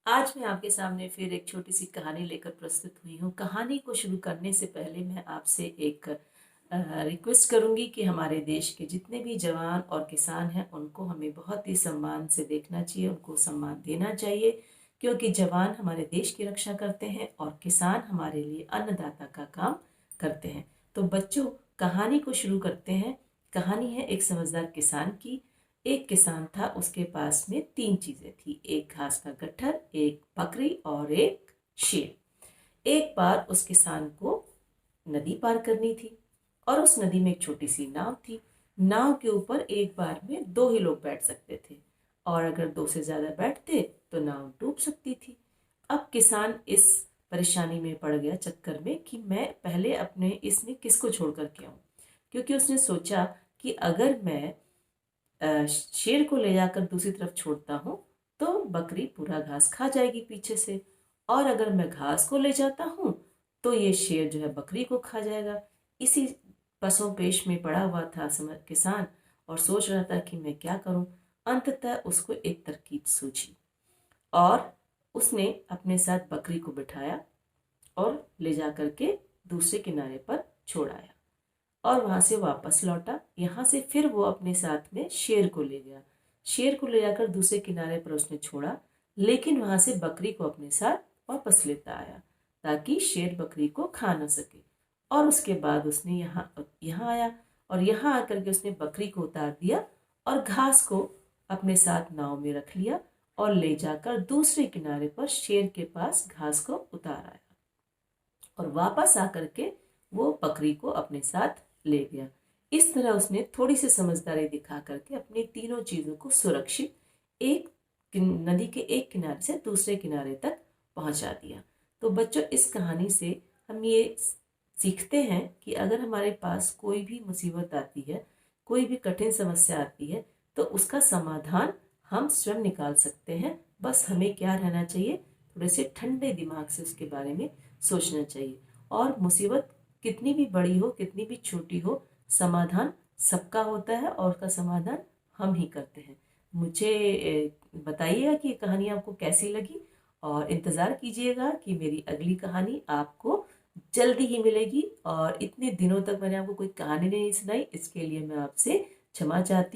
आज मैं आपके सामने फिर एक छोटी सी कहानी लेकर प्रस्तुत हुई हूँ। कहानी को शुरू करने से पहले मैं आपसे एक रिक्वेस्ट करूंगी कि हमारे देश के जितने भी जवान और किसान हैं उनको हमें बहुत ही सम्मान से देखना चाहिए, उनको सम्मान देना चाहिए, क्योंकि जवान हमारे देश की रक्षा करते हैं और किसान हमारे लिए अन्नदाता का काम करते हैं। तो बच्चों, कहानी को शुरू करते हैं। कहानी है एक समझदार किसान की। एक किसान था, उसके पास में तीन चीजें थी, एक घास का गट्ठर, एक बकरी और एक शेर। एक बार उस किसान को नदी पार करनी थी और उस नदी में एक छोटी सी नाव थी। नाव के ऊपर एक बार में दो ही लोग बैठ सकते थे और अगर दो से ज्यादा बैठते तो नाव डूब सकती थी। अब किसान इस परेशानी में पड़ गया चक्कर में कि मैं पहले अपने इसमें किसको छोड़ कर के आऊं, क्योंकि उसने सोचा कि अगर मैं शेर को ले जाकर दूसरी तरफ छोड़ता हूँ तो बकरी पूरा घास खा जाएगी पीछे से, और अगर मैं घास को ले जाता हूँ तो ये शेर जो है बकरी को खा जाएगा। इसी पसों पेश में पड़ा हुआ था समझ किसान और सोच रहा था कि मैं क्या करूं। अंततः उसको एक तरकीब सूझी और उसने अपने साथ बकरी को बिठाया और ले जा करके दूसरे किनारे पर छोड़ आया और वहां से वापस लौटा। यहाँ से फिर वो अपने साथ में शेर को ले गया। शेर को ले जाकर दूसरे किनारे पर उसने छोड़ा, लेकिन वहां से बकरी को अपने साथ वापस लेता आया ताकि शेर बकरी को खा न सके। और उसके बाद उसने यहाँ यहाँ आया और यहाँ आकर के उसने बकरी को उतार दिया और घास को अपने साथ नाव में रख लिया और ले जाकर दूसरे किनारे पर शेर के पास घास को उतार आया और वापस आकर के वो बकरी को अपने साथ ले गया। इस तरह उसने थोड़ी सी समझदारी दिखा करके अपनी तीनों चीजों को सुरक्षित एक नदी के एक किनारे से दूसरे किनारे तक पहुंचा दिया। तो बच्चों, इस कहानी से हम ये सीखते हैं कि अगर हमारे पास कोई भी मुसीबत आती है, कोई भी कठिन समस्या आती है, तो उसका समाधान हम स्वयं निकाल सकते हैं। बस हमें क्या रहना चाहिए, थोड़े से ठंडे दिमाग से उसके बारे में सोचना चाहिए। और मुसीबत कितनी भी बड़ी हो, कितनी भी छोटी हो, समाधान सबका होता है और उसका समाधान हम ही करते हैं। मुझे बताइएगा कि ये कहानी आपको कैसी लगी और इंतज़ार कीजिएगा कि मेरी अगली कहानी आपको जल्दी ही मिलेगी। और इतने दिनों तक मैंने आपको कोई कहानी नहीं सुनाई, इसके लिए मैं आपसे क्षमा चाहती हूँ।